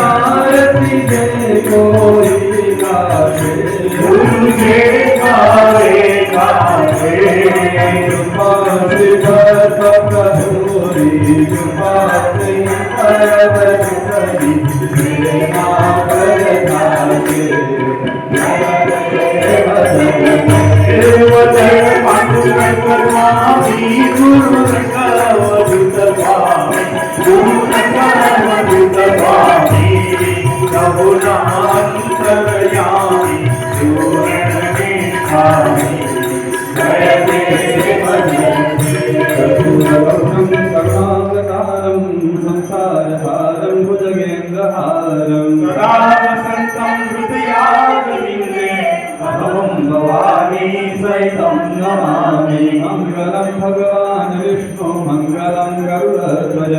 आरती जय कोई गावे मुझे गावे गावे कपूरी जुपाती परवत करी संसारहारं भुजगेन्द्रहारं सदा वसन्तं हृदयारविन्दे अहं भवानी सहितं नमामि। मङ्गलं भगवान् विष्णु मङ्गलं गरुडध्वज